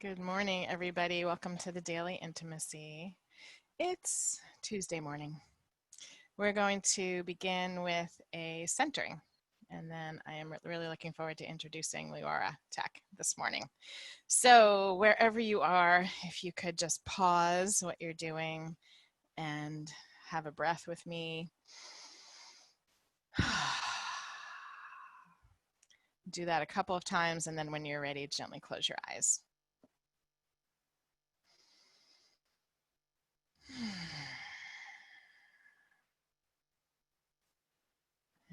Good morning, everybody. Welcome to the Daily Intimacy. It's Tuesday morning. We're going to begin with a centering, and then I am really looking forward to introducing Leora Tech this morning. So wherever you are, if you could just pause what you're doing and have a breath with me. Do that a couple of times, and then when you're ready, gently close your eyes.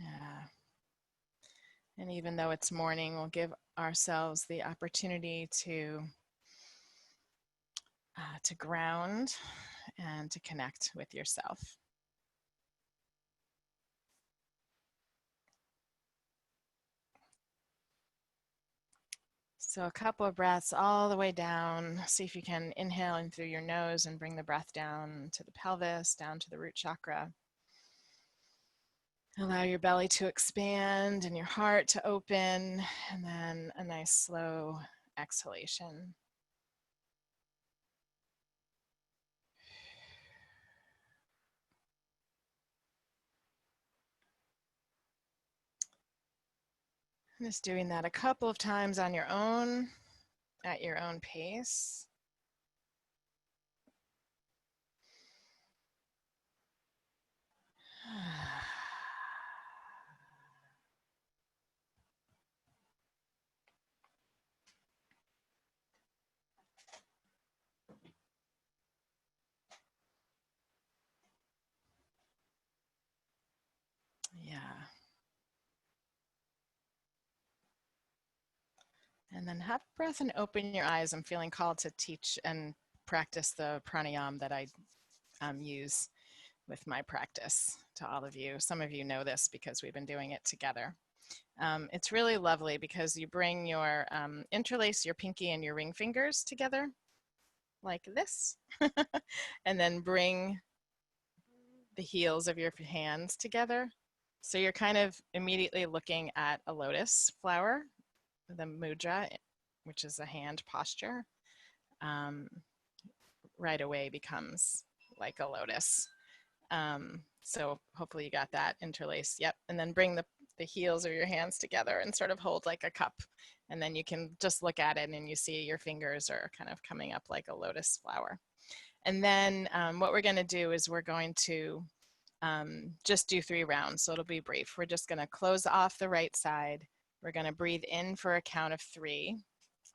Yeah. And even though it's morning, we'll give ourselves the opportunity to ground and to connect with yourself. So a couple of breaths all the way down. See if you can inhale in through your nose and bring the breath down to the pelvis, down to the root chakra. Allow your belly to expand and your heart to open, and then a nice slow exhalation. Just doing that a couple of times on your own, at your own pace. Yeah. And then have breath and open your eyes. I'm feeling called to teach and practice the pranayama that I use with my practice to all of you. Some of you know this because we've been doing it together. It's really lovely because you bring your, interlace your pinky and your ring fingers together like this, and then bring the heels of your hands together. So you're kind of immediately looking at a lotus flower, the mudra, which is a hand posture, right away becomes like a lotus. So hopefully you got that interlaced. Yep. And then bring the heels of your hands together and sort of hold like a cup. And then you can just look at it and you see your fingers are kind of coming up like a lotus flower. And then what we're going to do is we're going to just do 3 rounds. So it'll be brief. We're just going to close off the right side. We're going to breathe in for a count of 3.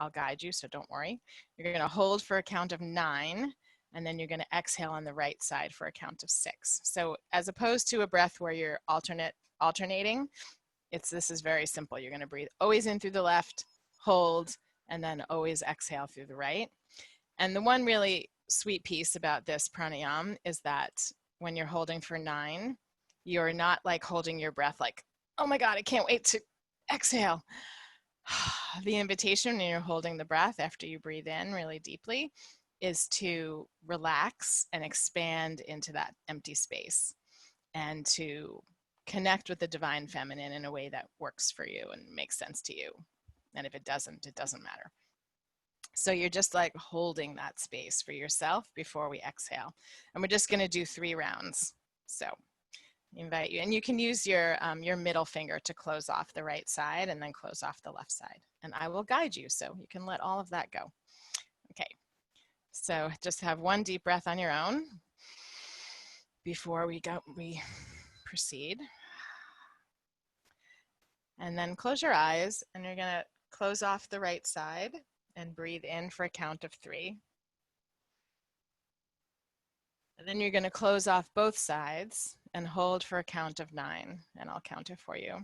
I'll guide you, so don't worry. You're going to hold for a count of 9, and then you're going to exhale on the right side for a count of 6. So as opposed to a breath where you're alternating, this is very simple. You're going to breathe always in through the left, hold, and then always exhale through the right. And the one really sweet piece about this pranayama is that when you're holding for 9, you're not like holding your breath like, oh my God, I can't wait to exhale. The invitation when you're holding the breath after you breathe in really deeply is to relax and expand into that empty space and to connect with the divine feminine in a way that works for you and makes sense to you. And if it doesn't, it doesn't matter. So you're just like holding that space for yourself before we exhale. And we're just going to do 3 rounds. So I invite you, and you can use your middle finger to close off the right side and then close off the left side. And I will guide you so you can let all of that go. Okay, so just have one deep breath on your own before we proceed. And then close your eyes, and you're going to close off the right side and breathe in for a count of 3. And then you're going to close off both sides and hold for a count of 9, and I'll count it for you.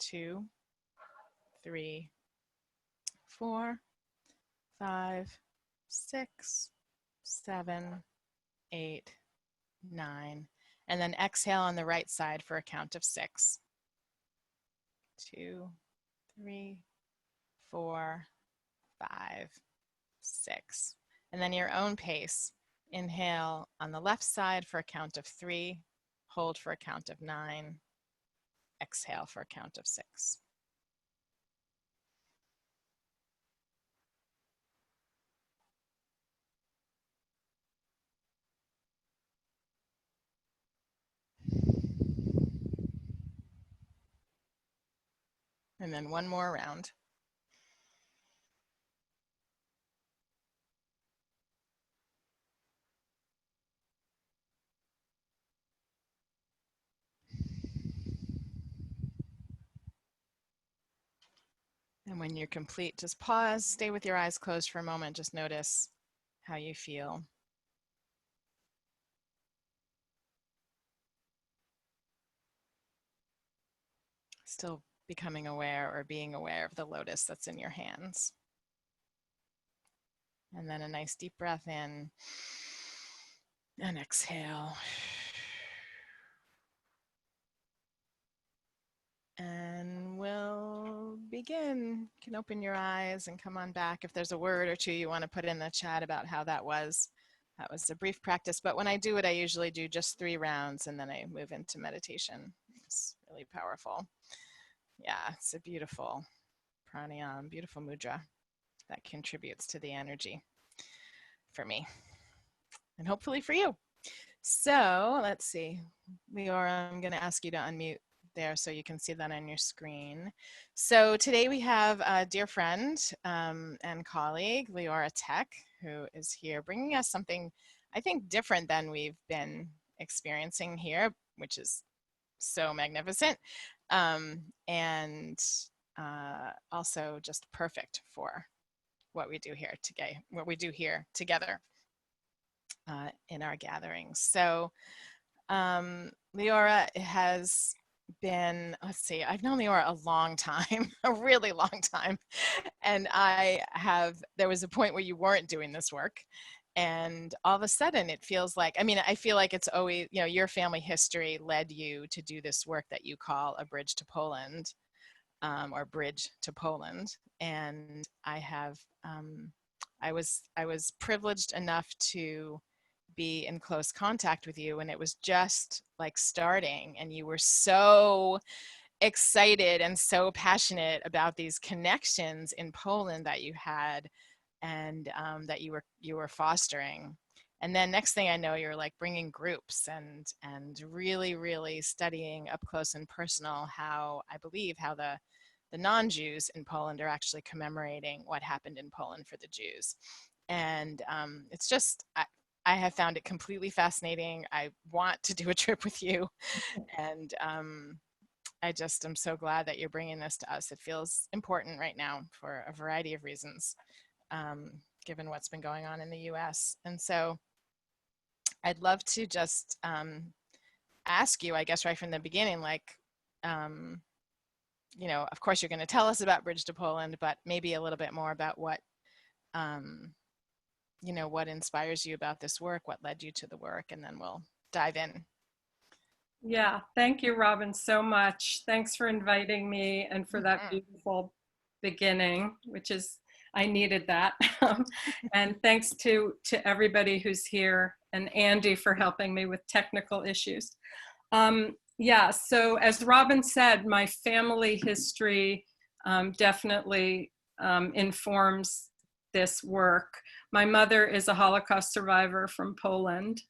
2, 3, 4, 5, 6, 7, 8, 9. And then exhale on the right side for a count of 6. 2, 3, 4, 5, 6. And then your own pace. Inhale on the left side for a count of 3. Hold for a count of 9. Exhale for a count of 6. And then one more round. And when you're complete, just pause, stay with your eyes closed for a moment. Just notice how you feel. Still becoming aware or being aware of the lotus that's in your hands. And then a nice deep breath in and exhale. And we'll begin. You can open your eyes and come on back. If there's a word or two you want to put in the chat about how that was a brief practice. But when I do it, I usually do just 3 rounds and then I move into meditation. It's really powerful. Yeah, it's a beautiful pranayama, beautiful mudra that contributes to the energy for me and hopefully for you. So let's see. Leora, I'm going to ask you to unmute there so you can see that on your screen. So today we have a dear friend and colleague, Leora Tech, who is here bringing us something I think different than we've been experiencing here, which is so magnificent, and also just perfect for what we do here today, together in our gatherings. So Leora has been, let's see, I've known Leora a long time, a really long time. And there was a point where you weren't doing this work. And all of a sudden it feels like, I feel like it's always, your family history led you to do this work that you call a bridge to Poland, or bridge to Poland. And I was privileged enough to be in close contact with you when it was just like starting, and you were so excited and so passionate about these connections in Poland that you had, and that you were fostering. And then next thing I know, you're like bringing groups and really studying up close and personal how the non-Jews in Poland are actually commemorating what happened in Poland for the Jews. And it's just, I have found it completely fascinating. I want to do a trip with you. And I just am so glad that you're bringing this to us. It feels important right now for a variety of reasons, given what's been going on in the US. And so I'd love to just ask you, I guess right from the beginning, like, of course you're going to tell us about Bridge to Poland, but maybe a little bit more about what what inspires you about this work, what led you to the work, and then we'll dive in. Yeah, thank you, Robyn, so much. Thanks for inviting me and for that beautiful beginning, which is, I needed that. And thanks to everybody who's here, and Andy for helping me with technical issues. Yeah, so as Robyn said, my family history definitely informs this work. My mother is a Holocaust survivor from Poland.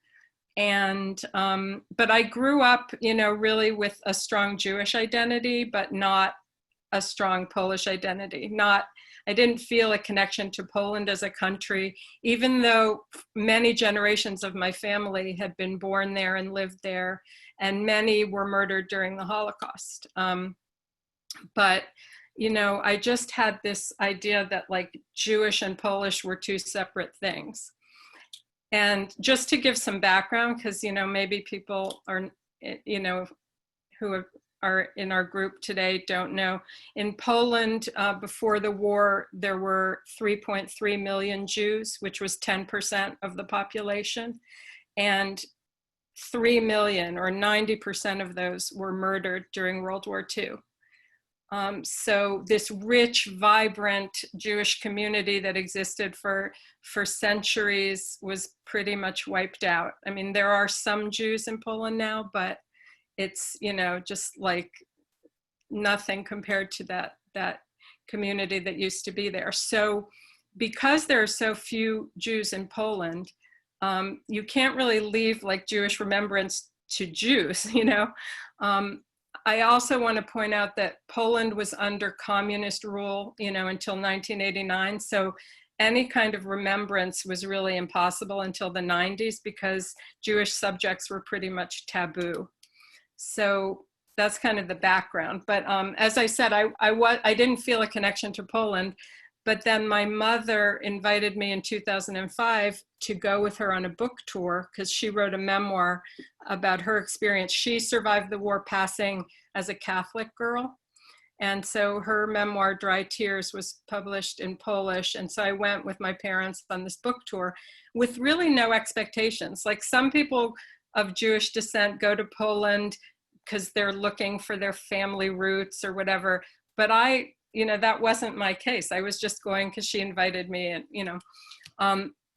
And, but I grew up, really with a strong Jewish identity, but not a strong Polish identity. I didn't feel a connection to Poland as a country, even though many generations of my family had been born there and lived there, and many were murdered during the Holocaust. But I just had this idea that like Jewish and Polish were 2 separate things. And just to give some background, because, maybe people are, who are in our group today don't know. In Poland, before the war, there were 3.3 million Jews, which was 10% of the population. And 3 million, or 90% of those, were murdered during World War II. So this rich, vibrant Jewish community that existed for centuries was pretty much wiped out. I mean, there are some Jews in Poland now, but it's, just like nothing compared to that community that used to be there. So because there are so few Jews in Poland, you can't really leave like Jewish remembrance to Jews, I also want to point out that Poland was under communist rule, until 1989. So any kind of remembrance was really impossible until the 90s because Jewish subjects were pretty much taboo. So that's kind of the background. But as I said, I didn't feel a connection to Poland. But then my mother invited me in 2005 to go with her on a book tour because she wrote a memoir about her experience. She survived the war passing as a Catholic girl. And so her memoir, Dry Tears, was published in Polish. And so I went with my parents on this book tour with really no expectations. Like some people of Jewish descent go to Poland because they're looking for their family roots or whatever. But that wasn't my case. I was just going because she invited me,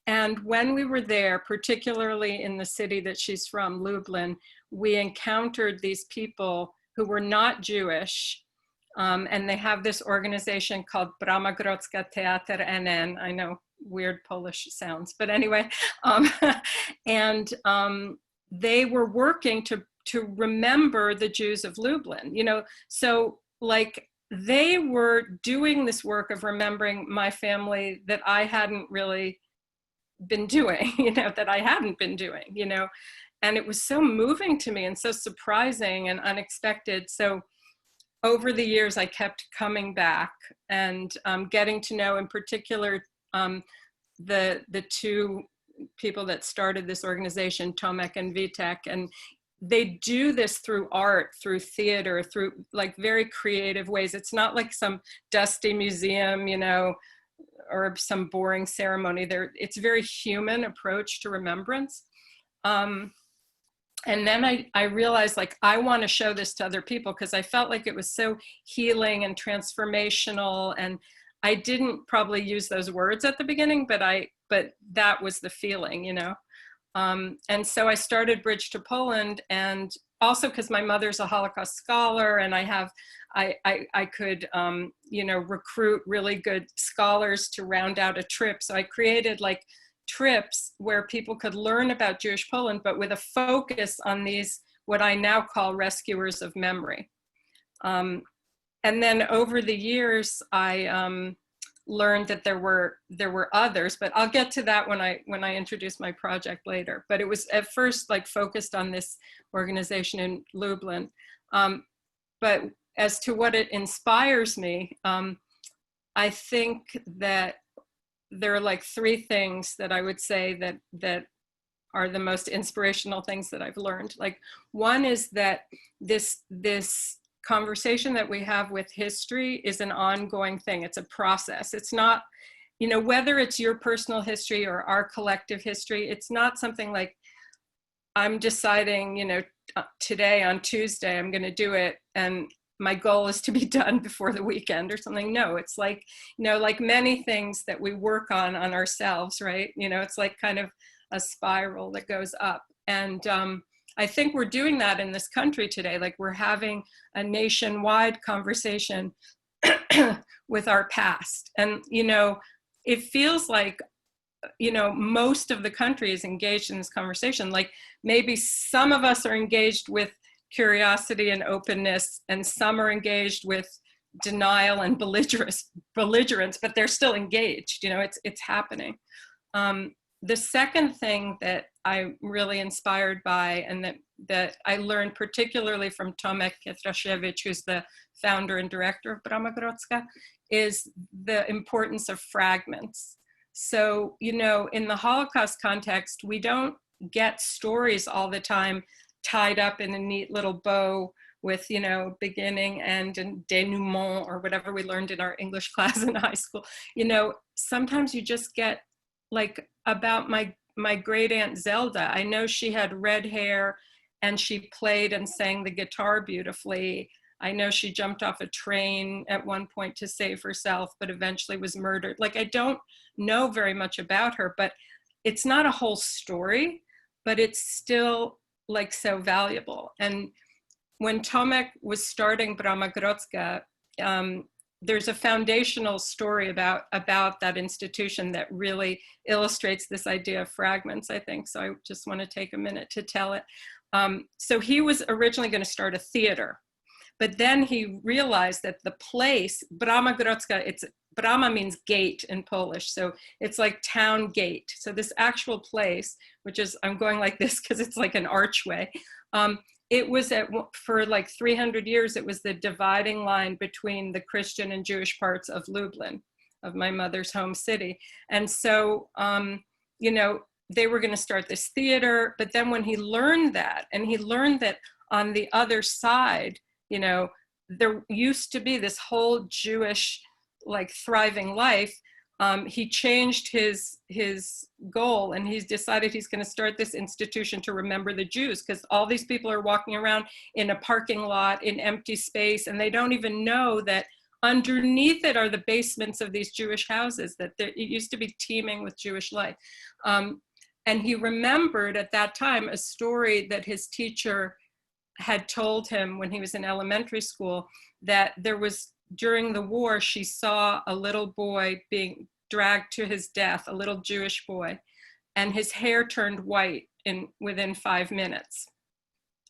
and when we were there, particularly in the city that she's from, Lublin, we encountered these people who were not Jewish, and they have this organization called Brama Grodzka Teatr NN. I know, weird Polish sounds, but anyway, and they were working to remember the Jews of Lublin, so like, they were doing this work of remembering my family that I hadn't really been doing, that I hadn't been doing, and it was so moving to me and so surprising and unexpected. So over the years, I kept coming back and getting to know, in particular, the two people that started this organization, Tomek and Vitek, and they do this through art, through theater, through like very creative ways. It's not like some dusty museum, or some boring ceremony. It's a very human approach to remembrance. And then I realized, like, I want to show this to other people because I felt like it was so healing and transformational. And I didn't probably use those words at the beginning, but that was the feeling, and so I started Bridge to Poland, and also because my mother's a Holocaust scholar, and I could, recruit really good scholars to round out a trip. So I created like trips where people could learn about Jewish Poland, but with a focus on these, what I now call rescuers of memory. And then over the years, I learned that there were others, but I'll get to that when I introduce my project later. But it was at first like focused on this organization in Lublin. But as to what it inspires me, I think that there are like three things that I would say that are the most inspirational things that I've learned. Like, one is that this conversation that we have with history is an ongoing thing. It's a process. It's not, whether it's your personal history or our collective history, it's not something like I'm deciding, today on Tuesday, I'm going to do it, and my goal is to be done before the weekend or something. No, it's like, like many things that we work on ourselves, right? It's like kind of a spiral that goes up. And I think we're doing that in this country today. Like, we're having a nationwide conversation with our past. And, it feels like, most of the country is engaged in this conversation. Like, maybe some of us are engaged with curiosity and openness, and some are engaged with denial and belligerence, but they're still engaged. It's happening. The second thing that I'm really inspired by, and that I learned particularly from Tomek Pietraszewicz, who's the founder and director of Brama Grodzka, is the importance of fragments. So, in the Holocaust context, we don't get stories all the time tied up in a neat little bow with, beginning, end, and denouement, or whatever we learned in our English class in high school. Sometimes you just get, like, about my great aunt Zelda. I know she had red hair and she played and sang the guitar beautifully. I know she jumped off a train at one point to save herself, but eventually was murdered. Like, I don't know very much about her, but it's not a whole story, but it's still like so valuable. And when Tomek was starting Brama Grodzka, there's a foundational story about that institution that really illustrates this idea of fragments, I think. So I just want to take a minute to tell it. So he was originally going to start a theater. But then he realized that the place, Brama Grodzka, Brama means gate in Polish. So it's like town gate. So this actual place, which is, I'm going like this because it's like an archway. It was for like 300 years, it was the dividing line between the Christian and Jewish parts of Lublin, of my mother's home city. And so, you know, they were going to start this theater, but then when he learned that, and he learned that on the other side, you know, there used to be this whole Jewish, like, thriving life, he changed his goal, and he's decided he's going to start this institution to remember the Jews, because all these people are walking around in a parking lot in empty space, and they don't even know that underneath it are the basements of these Jewish houses, that it used to be teeming with Jewish life. And he remembered at that time a story that his teacher had told him when he was in elementary school, that there was, during the war, she saw a little boy being dragged to his death, a little Jewish boy, and his hair turned white within 5 minutes.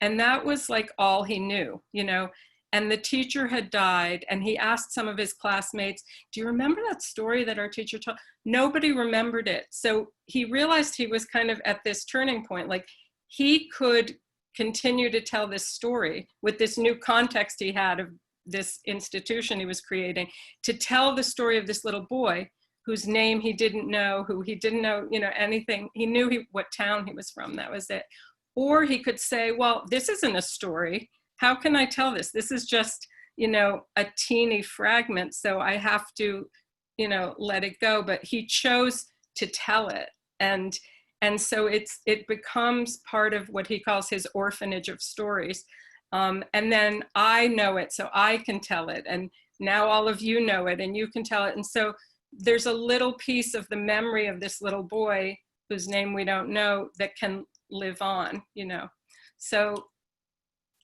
And that was like all he knew, you know. And the teacher had died, and he asked some of his classmates, do you remember that story that our teacher told? Nobody remembered it. So he realized he was kind of at this turning point, like he could continue to tell this story with this new context he had of this institution he was creating, to tell the story of this little boy whose name he didn't know, who he didn't know, you know, anything. He knew what town he was from, that was it. Or he could say, well, this isn't a story. How can I tell this? This is just, you know, a teeny fragment, so I have to, you know, let it go. But he chose to tell it. And so it becomes part of what he calls his orphanage of stories. And then I know it, so I can tell it. And now all of you know it, and you can tell it. And so there's a little piece of the memory of this little boy whose name we don't know that can live on, you know. So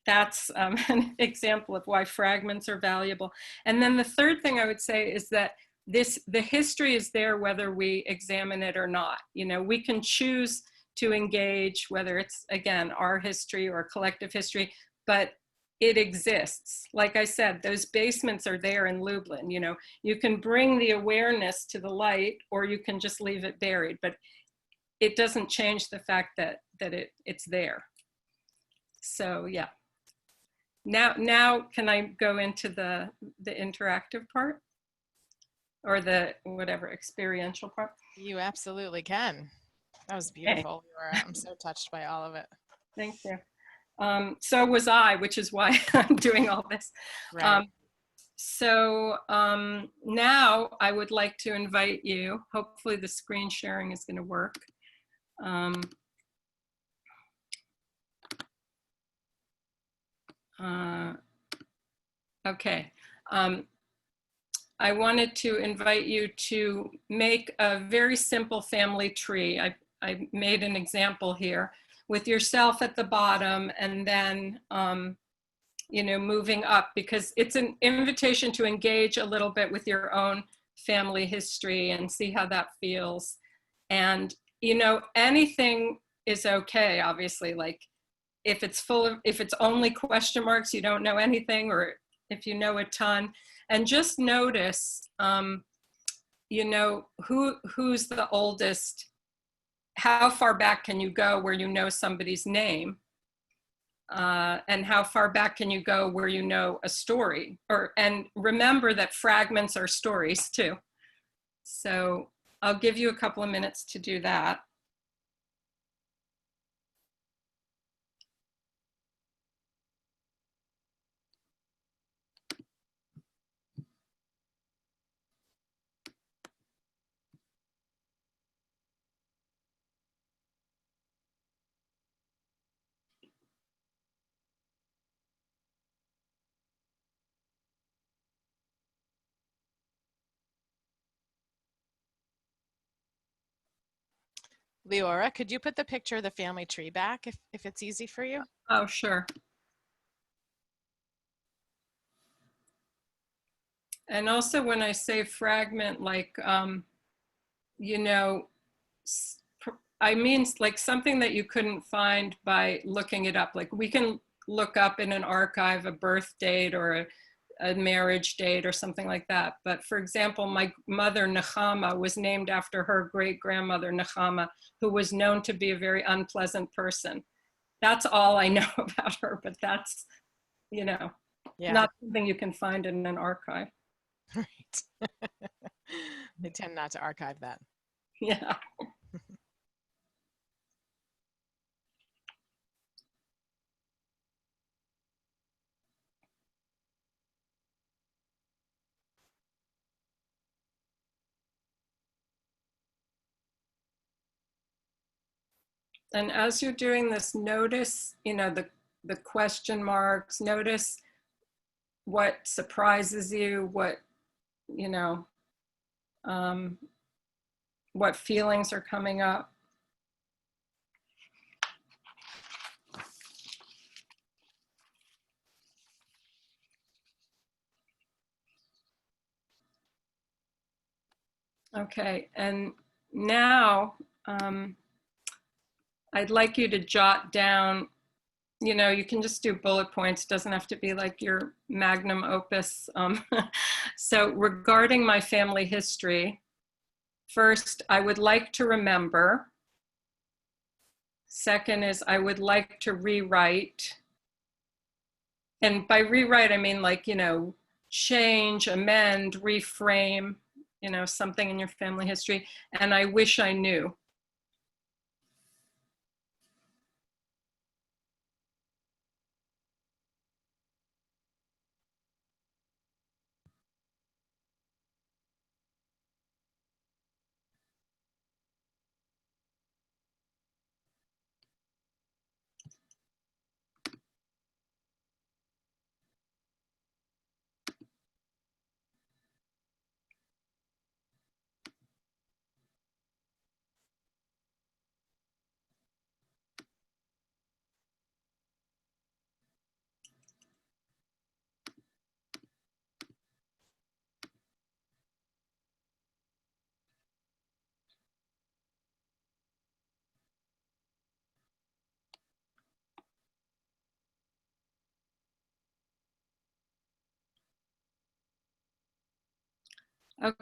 that's an example of why fragments are valuable. And then the third thing I would say is that the history is there whether we examine it or not. You know, we can choose to engage, whether it's, again, our history or collective history, but it exists. Like I said, those basements are there in Lublin. You know, you can bring the awareness to the light, or you can just leave it buried, but it doesn't change the fact that it's there. So yeah. Now can I go into the interactive part, or the whatever experiential part? You absolutely can. That was beautiful. Hey. I'm so touched by all of it. Thank you. So was I, which is why I'm doing all this. Right. Now I would like to invite you, hopefully the screen sharing is going to work. Okay. I wanted to invite you to make a very simple family tree. I made an example here with yourself at the bottom, and then, you know, moving up, because it's an invitation to engage a little bit with your own family history and see how that feels. And, you know, anything is okay, obviously. Like if it's only question marks, you don't know anything, or if you know a ton. And just notice, you know, who's the oldest, how far back can you go where you know somebody's name, and how far back can you go where you know a story, and remember that fragments are stories too. So I'll give you a couple of minutes to do that. Leora, could you put the picture of the family tree back if it's easy for you? Oh, sure. And also when I say fragment, like, you know, I mean like something that you couldn't find by looking it up. Like we can look up in an archive a birth date or a marriage date or something like that. But for example, my mother, Nechama, was named after her great-grandmother, Nechama, who was known to be a very unpleasant person. That's all I know about her, but that's, you know, Yeah. not something you can find in an archive. Right. They tend not to archive that. Yeah. And as you're doing this, notice, you know, the question marks, notice what surprises you, what, you know, what feelings are coming up. Okay, and now I'd like you to jot down, you know, you can just do bullet points, doesn't have to be like your magnum opus. So regarding my family history, first, I would like to remember. Second is I would like to rewrite. And by rewrite, I mean like, you know, change, amend, reframe, you know, something in your family history. And I wish I knew.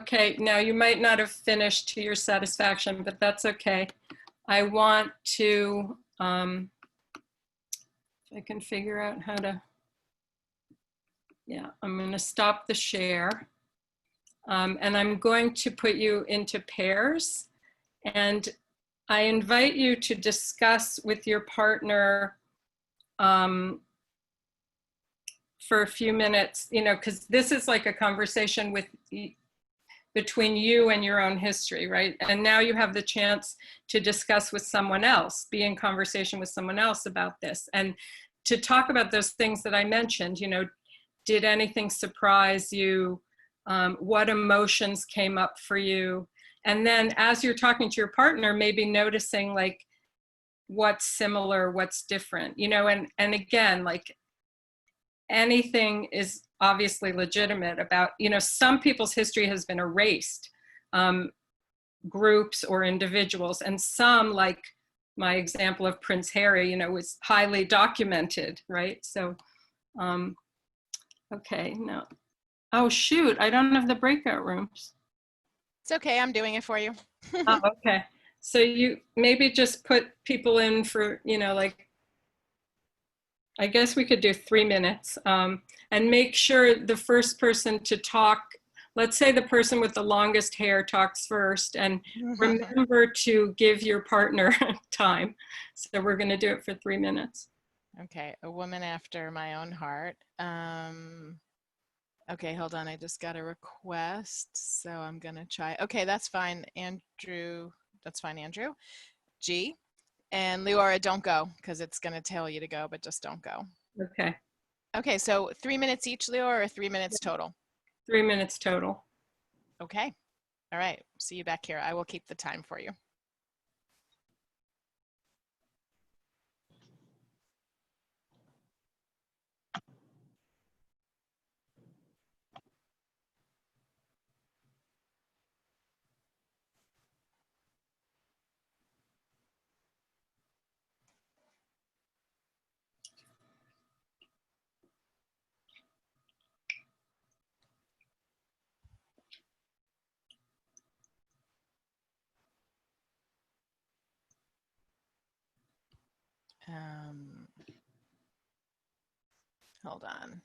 Okay, now you might not have finished to your satisfaction, but that's okay. I want to, if I can figure out how to, yeah, I'm going to stop the share. And I'm going to put you into pairs. And I invite you to discuss with your partner for a few minutes, you know, because this is like a conversation with between you and your own history, right? And now you have the chance to discuss with someone else, be in conversation with someone else about this, and to talk about those things that I mentioned. You know, did anything surprise you? What emotions came up for you? And then as you're talking to your partner, maybe noticing like what's similar, what's different, you know, and again, like anything is obviously legitimate about, you know, some people's history has been erased, groups or individuals, and some, like my example of Prince Harry, you know, was highly documented, right? So, okay, no. Oh, shoot, I don't have the breakout rooms. It's okay. I'm doing it for you. Oh, okay. So you maybe just put people in for, you know, like, I guess we could do 3 minutes, and make sure the first person to talk, let's say the person with the longest hair talks first, and remember to give your partner time. So we're going to do it for 3 minutes. Okay, a woman after my own heart. Okay, hold on. I just got a request, so I'm gonna try. Okay, that's fine, Andrew. That's fine, Andrew. G. And Leora, don't go because it's gonna tell you to go, but just don't go. Okay. Okay, so 3 minutes each, Leora, or 3 minutes total? 3 minutes total. Okay. All right. See you back here. I will keep the time for you. Um, hold on.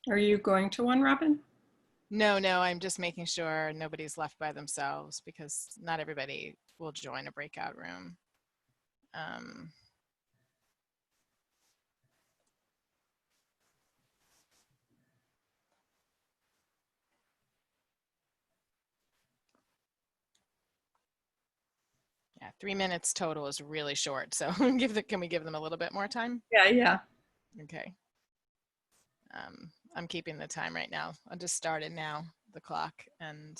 Are you going to one, Robyn? No, I'm just making sure nobody's left by themselves because not everybody will join a breakout room. Yeah, 3 minutes total is really short. So can we give them a little bit more time? Yeah. Okay. I'm keeping the time right now. I'll just start it now, the clock, and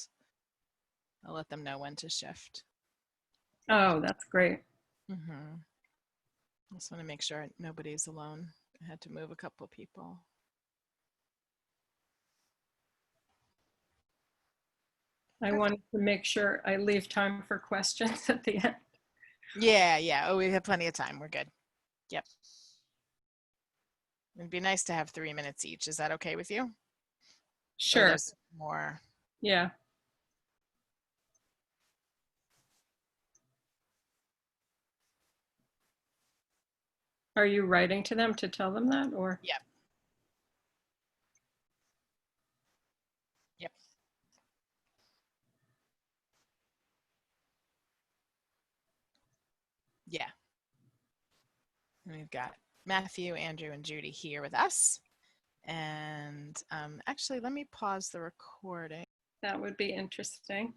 I'll let them know when to shift. Oh, that's great. Mm-hmm. I just want to make sure nobody's alone. I had to move a couple people. I wanted to make sure I leave time for questions at the end. Yeah. Oh, we have plenty of time. We're good. Yep. It'd be nice to have 3 minutes each. Is that okay with you? Sure. Or there's more. Yeah. Are you writing to them to tell them that, or? Yep. Yep. Yeah. And we've got Matthew, Andrew, and Judy here with us. And actually, let me pause the recording. That would be interesting.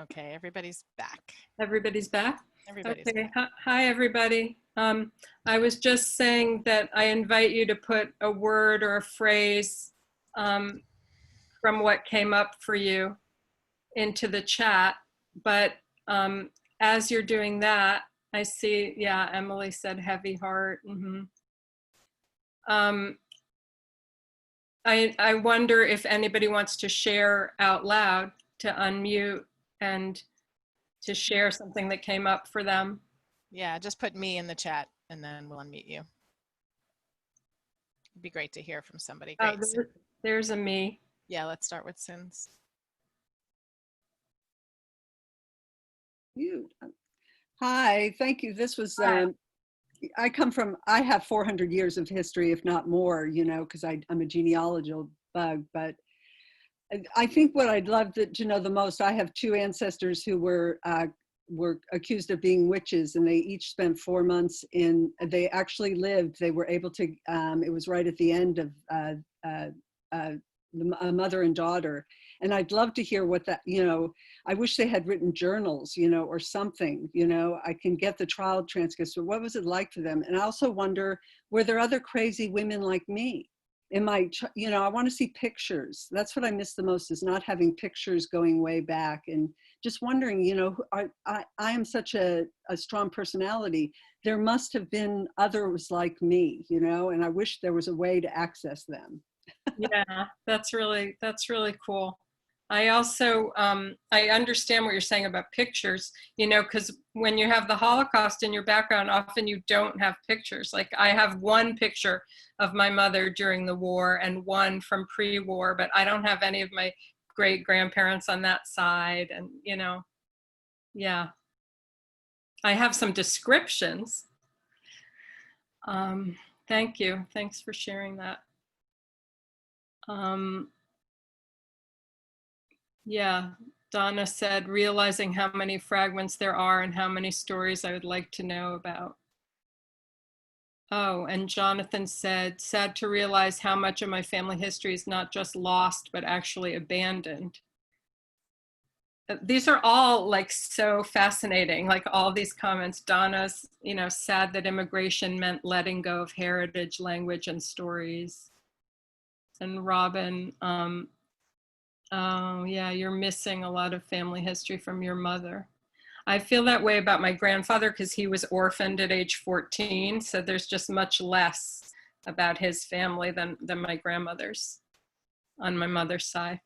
Okay, everybody's back. Everybody's back? Everybody's Okay. back. Hi, everybody. I was just saying that I invite you to put a word or a phrase from what came up for you into the chat. But as you're doing that, I see, yeah, Emily said heavy heart. I wonder if anybody wants to share out loud, to unmute and to share something that came up for them. Yeah, just put me in the chat and then we'll unmute you. It'd be great to hear from somebody. Great. There's a me. Yeah, let's start with Sins. Hi, thank you. This was, I have 400 years of history, if not more, you know, because I'm a genealogical bug, but I think what I'd love to know the most, I have two ancestors who were accused of being witches, and they each spent 4 months they actually lived, they were able to, it was right at the end of the mother and daughter. And I'd love to hear what that, you know, I wish they had written journals, you know, or something, you know, I can get the trial transcripts, but what was it like for them? And I also wonder, were there other crazy women like me? You know, I want to see pictures. That's what I miss the most, is not having pictures going way back, and just wondering, you know, I am such a strong personality. There must have been others like me, you know, and I wish there was a way to access them. Yeah, that's really cool. I also, I understand what you're saying about pictures, you know, because when you have the Holocaust in your background, often you don't have pictures. Like I have one picture of my mother during the war and one from pre-war, but I don't have any of my great grandparents on that side. And, you know, yeah, I have some descriptions. Thank you. Thanks for sharing that. Yeah, Donna said, realizing how many fragments there are and how many stories I would like to know about. Oh, and Jonathan said, sad to realize how much of my family history is not just lost, but actually abandoned. These are all like so fascinating, like all these comments. Donna's, you know, sad that immigration meant letting go of heritage, language, and stories. And Robyn, Oh, yeah, you're missing a lot of family history from your mother. I feel that way about my grandfather because he was orphaned at age 14. So there's just much less about his family than my grandmother's on my mother's side.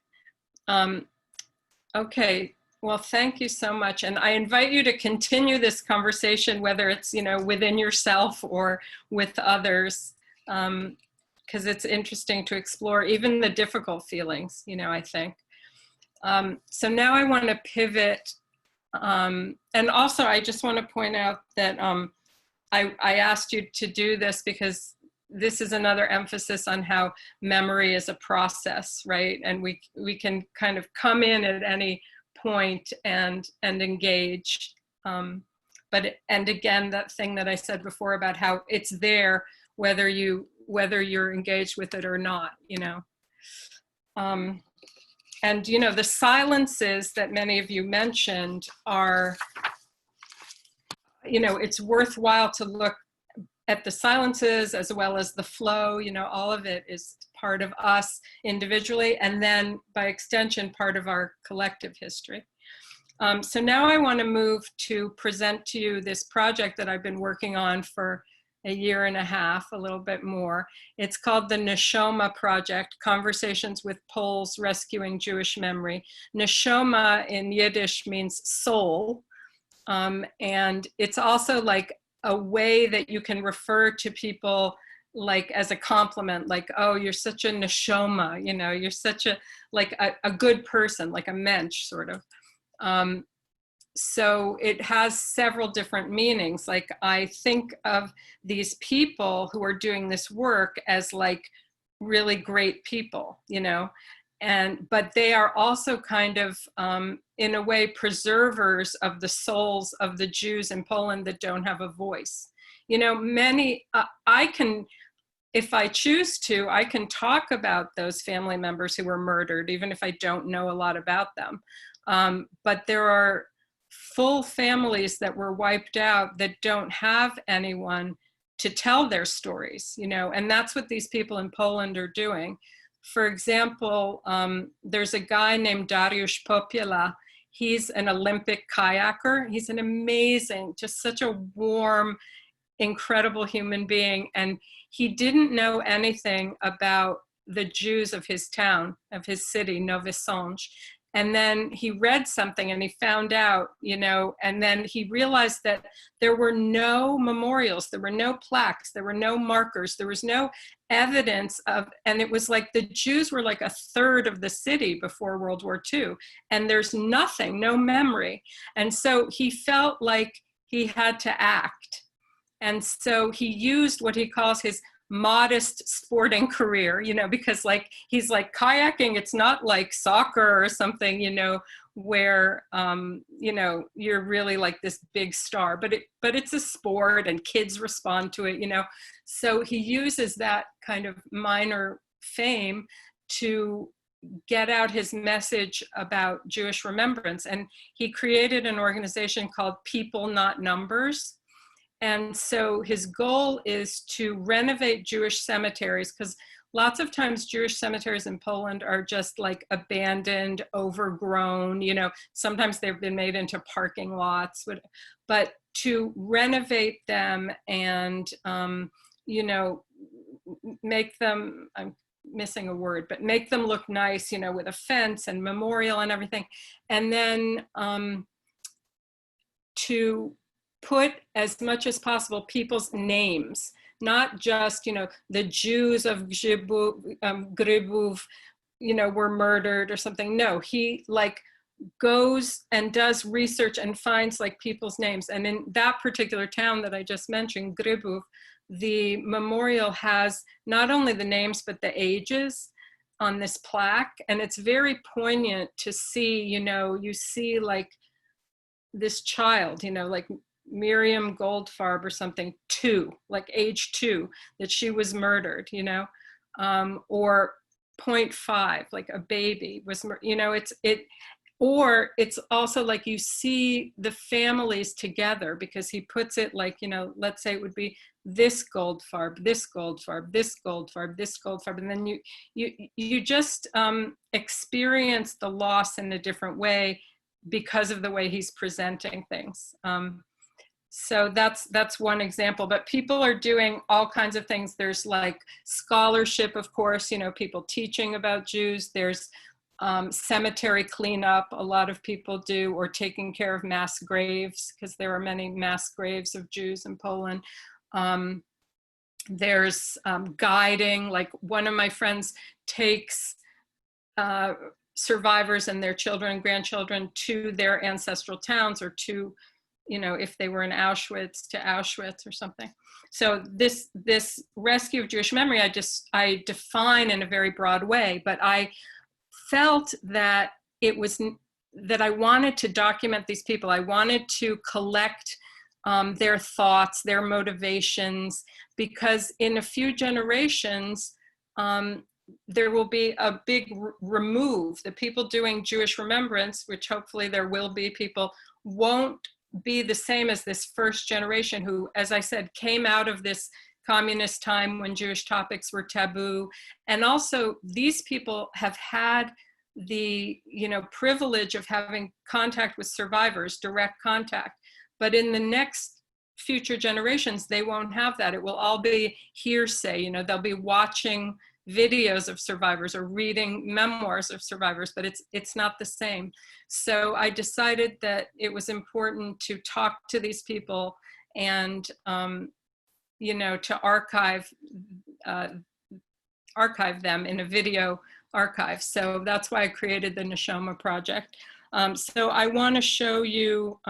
Okay, well, thank you so much. And I invite you to continue this conversation, whether it's, within yourself or with others, because it's interesting to explore even the difficult feelings, I think. So now I want to pivot. And also, I just want to point out that I asked you to do this because this is another emphasis on how memory is a process, right? And we can kind of come in at any point and engage. And again, that thing that I said before about how it's there, whether you're engaged with it or not, And, the silences that many of you mentioned are, it's worthwhile to look at the silences as well as the flow. All of it is part of us individually, and then by extension, part of our collective history. So now I want to move to present to you this project that I've been working on for a year and a half, a little bit more. It's called the Neshoma Project, Conversations with Poles Rescuing Jewish Memory. Neshoma in Yiddish means soul. And it's also like a way that you can refer to people like as a compliment, like, oh, you're such a neshoma, you're such a good person, like a mensch sort of. So it has several different meanings. Like I think of these people who are doing this work as like really great people, but they are also kind of, in a way, preservers of the souls of the Jews in Poland that don't have a voice. I can, if I choose to, I can talk about those family members who were murdered, even if I don't know a lot about them. But there are full families that were wiped out that don't have anyone to tell their stories, and that's what these people in Poland are doing. For example, there's a guy named Dariusz Popiela. He's an Olympic kayaker. He's an amazing, just such a warm, incredible human being. And he didn't know anything about the Jews of his town, of his city, Nowy Sącz. And then he read something and he found out, and then he realized that there were no memorials, there were no plaques, there were no markers, there was no evidence of, and it was like the Jews were like a third of the city before World War II. And there's nothing, no memory. And so he felt like he had to act. And so he used what he calls his modest sporting career, because like he's like kayaking, it's not like soccer or something, where you're really like this big star, but it's a sport and kids respond to it, so he uses that kind of minor fame to get out his message about Jewish remembrance. And he created an organization called People Not Numbers. And so his goal is to renovate Jewish cemeteries, because lots of times Jewish cemeteries in Poland are just like abandoned, overgrown, sometimes they've been made into parking lots, but to renovate them and, make them, I'm missing a word, but make them look nice, with a fence and memorial and everything. And then to put as much as possible people's names, not just, the Jews of Grybów, were murdered or something. No, he like goes and does research and finds like people's names. And in that particular town that I just mentioned, Grybów, the memorial has not only the names, but the ages on this plaque. And it's very poignant to see, you see like this child, like Miriam Goldfarb or something, 2, like age 2, that she was murdered, or 0.5, like a baby was, or it's also like you see the families together, because he puts it like, you know, let's say it would be this Goldfarb, this Goldfarb, this Goldfarb, this Goldfarb, and then you just experience the loss in a different way because of the way he's presenting things. So that's one example, but people are doing all kinds of things. There's like scholarship, of course, you know, people teaching about Jews. There's cemetery cleanup, a lot of people do, or taking care of mass graves, because there are many mass graves of Jews in Poland. There's guiding, like one of my friends takes survivors and their children and grandchildren to their ancestral towns, or to, you know, if they were in Auschwitz, to Auschwitz or something. So this rescue of Jewish memory, I define in a very broad way, but I felt that that I wanted to document these people. I wanted to collect their thoughts, their motivations, because in a few generations, there will be a big remove. The people doing Jewish remembrance, which hopefully there will be people, won't be the same as this first generation who, as I said, came out of this communist time when Jewish topics were taboo. And also these people have had the, you know, privilege of having contact with survivors, direct contact. But in the next future generations, they won't have that. It will all be hearsay. You know, they'll be watching videos of survivors or reading memoirs of survivors, but it's not the same. So I decided that it was important to talk to these people and, you know, to archive them in a video archive. So that's why I created the Neshoma project. So I want to show you,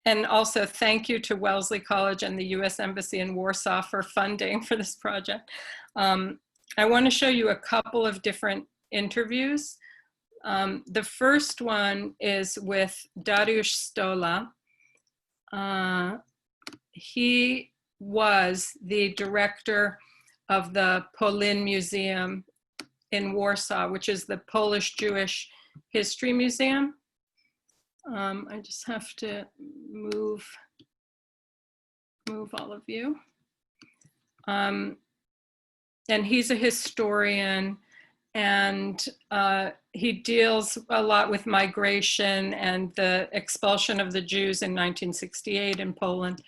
and also thank you to Wellesley College and the US Embassy in Warsaw for funding for this project. I want to show you a couple of different interviews. The first one is with Dariusz Stola. He was the director of the Polin Museum in Warsaw, which is the Polish Jewish History Museum. I just have to move all of you. And he's a historian, and he deals a lot with migration and the expulsion of the Jews in 1968 in Poland.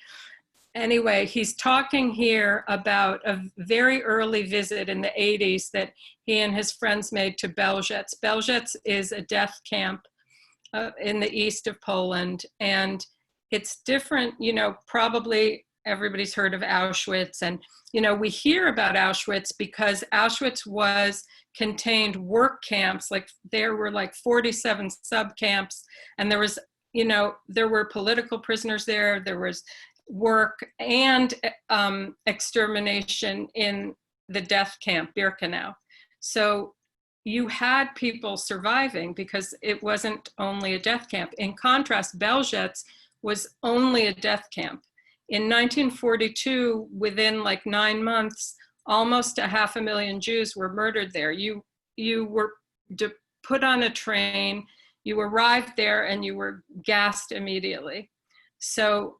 Anyway, he's talking here about a very early visit in the 80s that he and his friends made to Belzec. Belzec is a death camp in the east of Poland, and it's different, you know, probably everybody's heard of Auschwitz, and, you know, we hear about Auschwitz because Auschwitz contained work camps, like there were like 47 subcamps, and there was, you know, there were political prisoners there, there was work and extermination in the death camp, Birkenau. So you had people surviving because it wasn't only a death camp. In contrast, Belzec was only a death camp. In 1942, within like 9 months, almost 500,000 Jews were murdered there. You were put on a train, you arrived there, and you were gassed immediately. So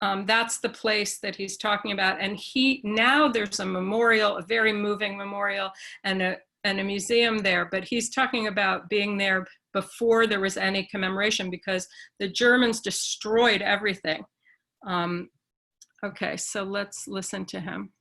that's the place that he's talking about. And now there's a memorial, a very moving memorial, and a museum there, but he's talking about being there before there was any commemoration because the Germans destroyed everything. Okay, so let's listen to him.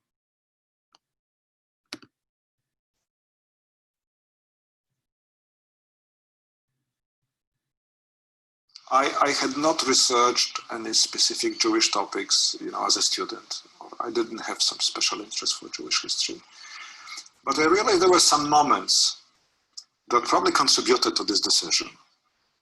I had not researched any specific Jewish topics, you know, as a student. I didn't have some special interest for Jewish history. But I realized there were some moments that probably contributed to this decision.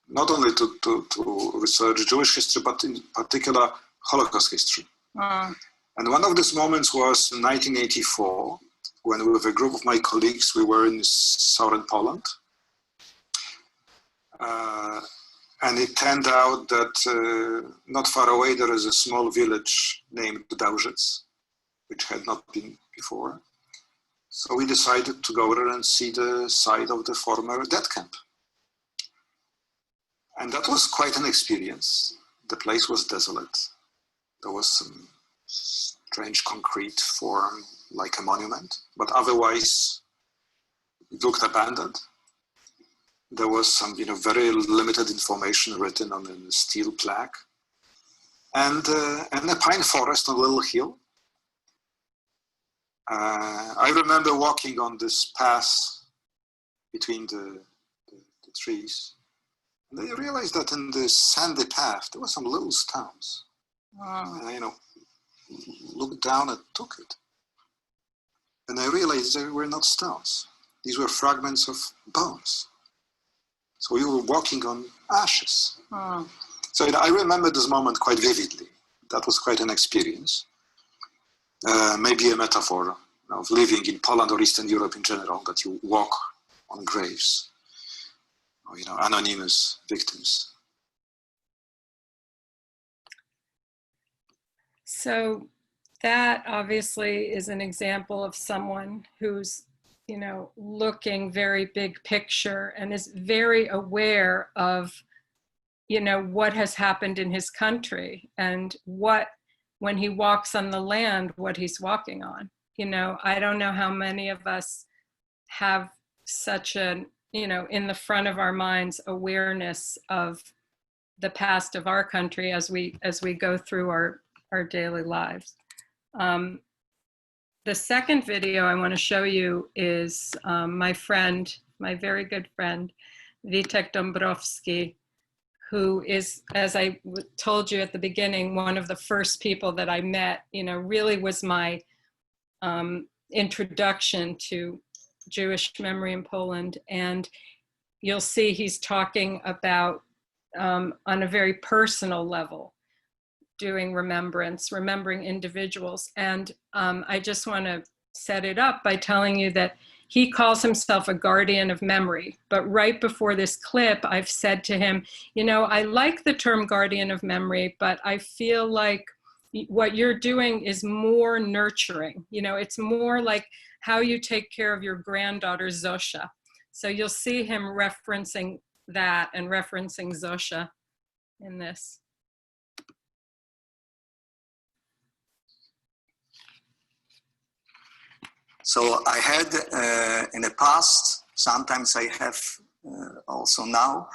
Not only to research Jewish history, but in particular Holocaust history. And one of these moments was in 1984, when with a group of my colleagues, we were in southern Poland. And it turned out that not far away, there is a small village named Belzec, which had not been before. So we decided to go there and see the site of the former death camp. And that was quite an experience. The place was desolate. There was some strange concrete form like a monument, but otherwise it looked abandoned. There was some, very limited information written on a steel plaque, and a pine forest on a little hill. I remember walking on this path between the trees, and I realized that in the sandy path there were some little stones. Wow. And I, looked down and took it, and I realized they were not stones. These were fragments of bones. So we were walking on ashes. Oh. So I remember this moment quite vividly. That was quite an experience. Maybe a metaphor of living in Poland or Eastern Europe in general, that you walk on graves, or, anonymous victims. So that obviously is an example of someone who's, looking very big picture and is very aware of, what has happened in his country and when he walks on the land, what he's walking on. I don't know how many of us have such an, in the front of our minds, awareness of the past of our country as we go through our daily lives. The second video I want to show you is my very good friend, Vitek Dombrovsky, who is, as I told you at the beginning, one of the first people that I met, really was my introduction to Jewish memory in Poland. And you'll see he's talking about, on a very personal level, doing remembering individuals. And I just want to set it up by telling you that he calls himself a guardian of memory. But right before this clip, I've said to him, I like the term guardian of memory, but I feel like what you're doing is more nurturing. It's more like how you take care of your granddaughter, Zosia. So you'll see him referencing that and referencing Zosia in this. So I had in the past, sometimes I have also now,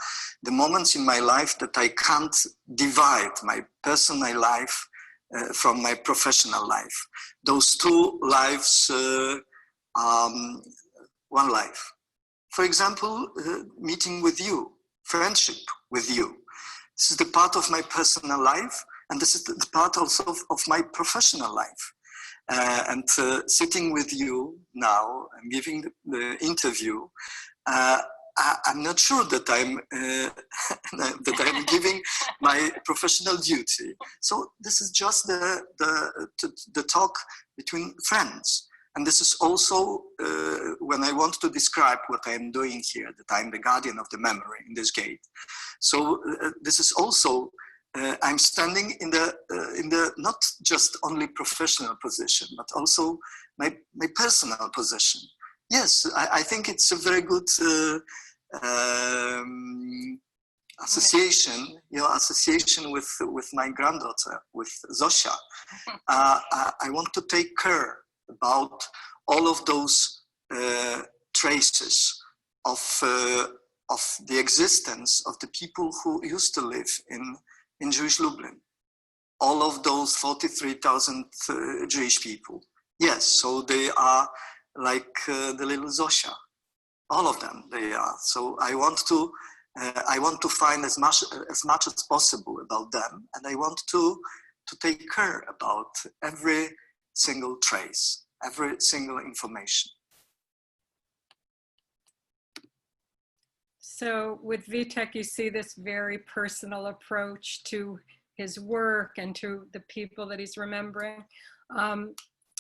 the moments in my life that I can't divide my personal life from my professional life. Those two lives, one life. For example, meeting with you, friendship with you. This is the part of my personal life, and this is the part also of my professional life. And sitting with you now and giving the interview, I'm not sure that I'm giving my professional duty. So this is just the talk between friends. And this is also when I want to describe what I am doing here, that I'm the guardian of the memory in this gate. So this is also I'm standing in the not just only professional position, but also my personal position. Yes, I think it's a very good association, association with my granddaughter, with Zosia. I want to take care about all of those traces of the existence of the people who used to live in Jewish Lublin, all of those 43,000 Jewish people. Yes, so they are like the little Zosia, all of them they are. So I want to find as much as possible about them, and I want to take care about every single trace, every single information. So with Vitek, you see this very personal approach to his work and to the people that he's remembering.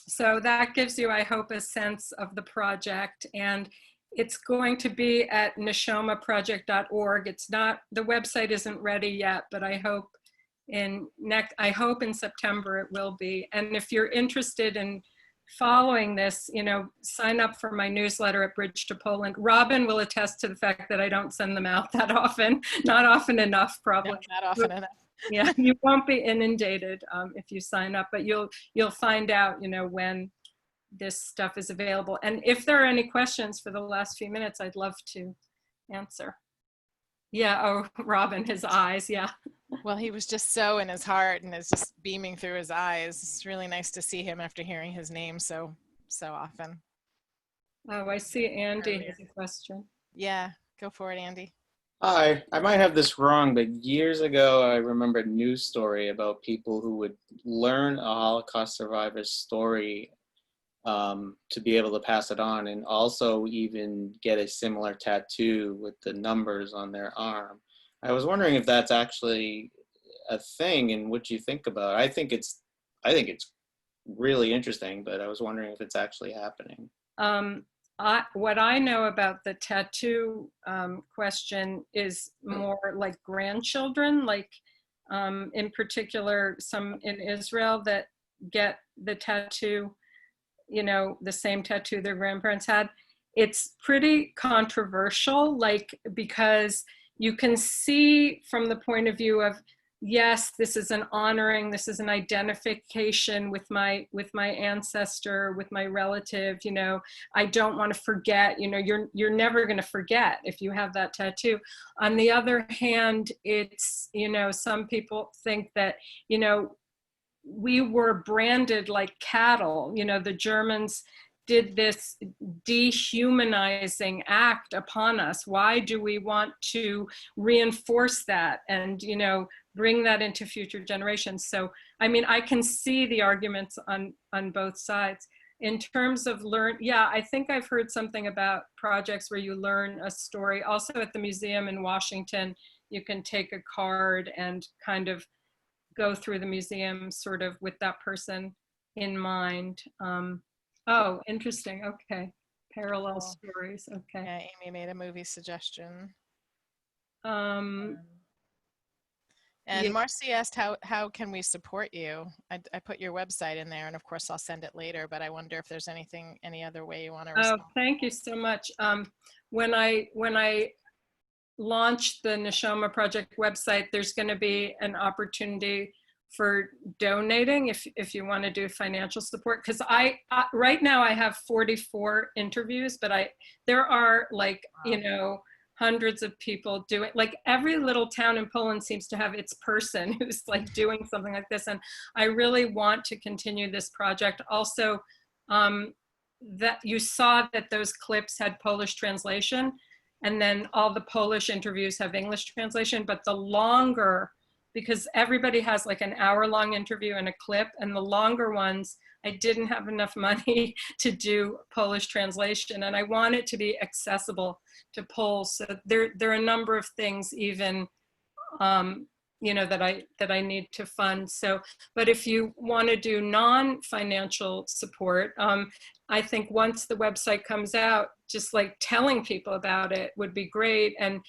So that gives you, I hope, a sense of the project. And it's going to be at neshomaproject.org. It's not, the website isn't ready yet, but I hope in September it will be. And if you're interested in following this, sign up for my newsletter at Bridge to Poland. Robyn will attest to the fact that I don't send them out that often, not often enough, probably. No, not often enough. Yeah, you won't be inundated if you sign up, but you'll find out, when this stuff is available. And if there are any questions for the last few minutes, I'd love to answer. Yeah, oh, Robyn, his eyes, yeah. Well, he was just so in his heart and is just beaming through his eyes. It's really nice to see him after hearing his name so often. Oh, I see Andy has a question. Yeah, go for it, Andy. Hi, I might have this wrong, but years ago I remember a news story about people who would learn a Holocaust survivor's story to be able to pass it on, and also even get a similar tattoo with the numbers on their arm. I was wondering if that's actually a thing and what you think about it. I think it's really interesting, but I was wondering if it's actually happening. What I know about the tattoo question is more like grandchildren, like in particular, some in Israel that get the tattoo, the same tattoo their grandparents had. It's pretty controversial, like, because you can see from the point of view of, yes, this is an honoring, this is an identification with my ancestor, with my relative, I don't want to forget, you're never going to forget if you have that tattoo. On the other hand, it's, some people think that, we were branded like cattle, the Germans did this dehumanizing act upon us. Why do we want to reinforce that and, bring that into future generations? So, I mean, I can see the arguments on both sides. In terms of I think I've heard something about projects where you learn a story. Also at the museum in Washington, you can take a card and kind of go through the museum sort of with that person in mind. Oh, interesting. Okay. Parallel stories. Okay. Yeah, Amy made a movie suggestion. And yeah. Marcy asked, how can we support you? I put your website in there, and of course I'll send it later, but I wonder if there's any other way you want to respond. Oh, thank you so much. When I launched the Neshoma Project website, there's going to be an opportunity for donating if you want to do financial support, because I right now I have 44 interviews, but there are like, hundreds of people doing, like, every little town in Poland seems to have its person who's like doing something like this, and I really want to continue this project. Also, that you saw that those clips had Polish translation, and then all the Polish interviews have English translation, but the longer, because everybody has like an hour-long interview and a clip, and the longer ones, I didn't have enough money to do Polish translation, and I want it to be accessible to Poles. So there are a number of things even, that I need to fund. So, but if you want to do non-financial support, I think once the website comes out, just like telling people about it would be great, and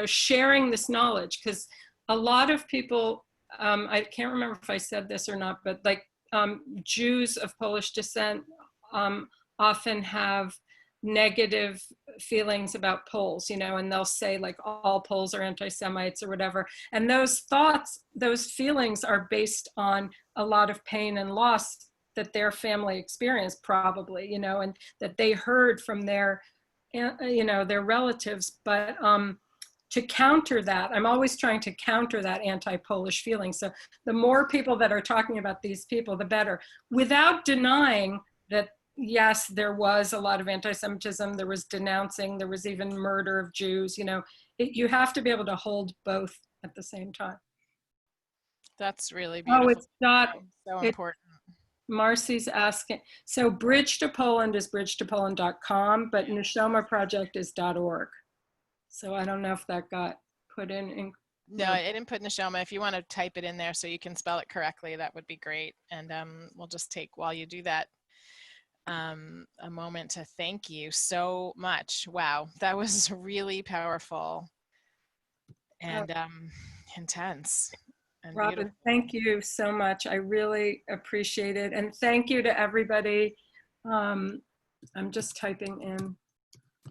sharing this knowledge, because a lot of people, I can't remember if I said this or not, but like Jews of Polish descent often have negative feelings about Poles, and they'll say like all Poles are anti-Semites or whatever. And those thoughts, those feelings are based on a lot of pain and loss that their family experienced probably, and that they heard from their relatives. But to counter that, I'm always trying to counter that anti-Polish feeling. So the more people that are talking about these people, the better, without denying that, yes, there was a lot of anti-Semitism, there was denouncing, there was even murder of Jews, you have to be able to hold both at the same time. That's really beautiful. Oh, it's not so important. Marcy's asking. So Bridge to Poland is bridgetopoland.com, but Neshoma Project is .org. So I don't know if that got put in. No, I didn't put Neshoma. If you want to type it in there so you can spell it correctly, that would be great. And we'll just take, while you do that, a moment to thank you so much. Wow, that was really powerful and intense. and Robyn, beautiful. thank you so much. I really appreciate it. And thank you to everybody. I'm just typing in.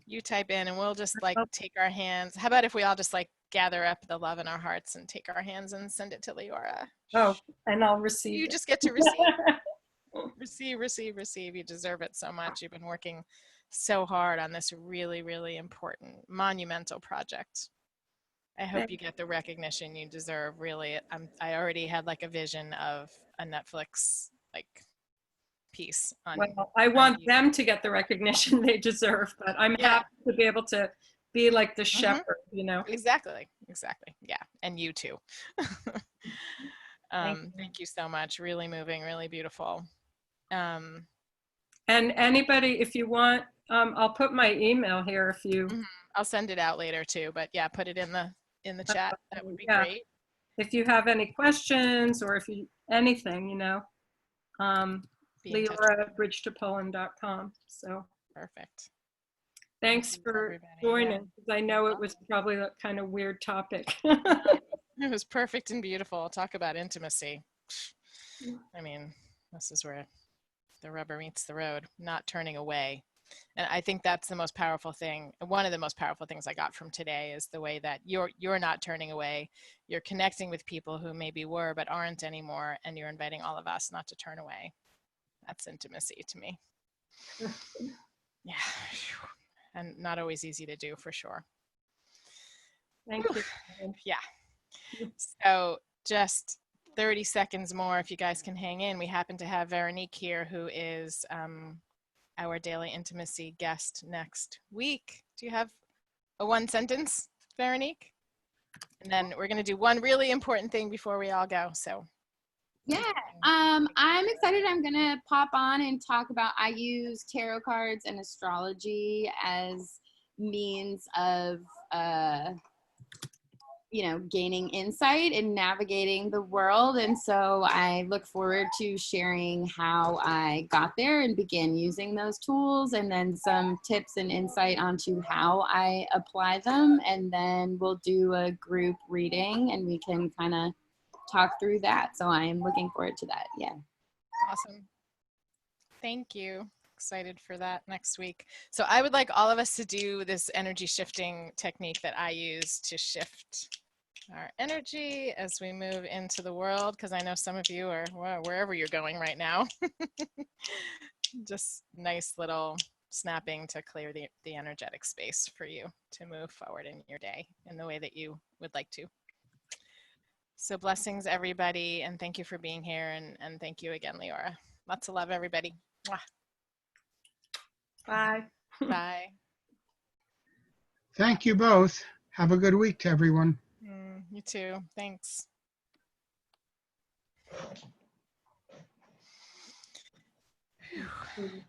You type in and we'll just like take our hands. How about if we all just like gather up the love in our hearts and take our hands and send it to Leora? Oh, and I'll receive You it. just get to receive. Receive, receive, receive. You deserve it so much. You've been working so hard on this really, really important, monumental project. I hope you get the recognition you deserve. Really, I already had like a vision of a Netflix like piece on. Well, I want them to get the recognition they deserve, but I'm happy to be able to be like the shepherd, you know. Exactly, exactly. Yeah, and you too. Thank you so much. Really moving, really beautiful. And anybody, if you want, I'll put my email here if you. I'll send it out later too, but yeah, put it in the chat. That would be great. If you have any questions or if you anything, you know, Leora@bridgetopoland.com. So perfect. Thanks for joining, because I know it was probably a kind of weird topic. It was perfect and beautiful. Talk about intimacy. I mean, this is where the rubber meets the road, not turning away. And I think that's the most powerful thing. One of the most powerful things I got from today is the way that you're not turning away. You're connecting with people who maybe were but aren't anymore, and you're inviting all of us not to turn away. That's intimacy to me. Yeah. And not always easy to do, for sure. Thank you. Yeah. So just 30 seconds more, if you guys can hang in. We happen to have Veronique here, who is our daily intimacy guest next week. Do you have a one sentence, Veronique? And then we're going to do one really important thing before we all go. So yeah, I'm excited. I'm going to pop on and talk about, I use tarot cards and astrology as means of you know, gaining insight and navigating the world. And so I look forward to sharing how I got there and began using those tools, and then some tips and insight onto how I apply them. And then we'll do a group reading and we can kind of talk through that. So I am looking forward to that. Yeah. Awesome. Thank you. Excited for that next week. So I would like all of us to do this energy shifting technique that I use to shift our energy as we move into the world, because I know some of you are, well, wherever you're going right now. Just nice little snapping to clear the energetic space for you to move forward in your day in the way that you would like to. So blessings, everybody, and thank you for being here, and thank you again, Leora. Lots of love, everybody. Mwah. Bye. Bye. Thank you both. Have a good week to everyone. You too. Thanks. Whew.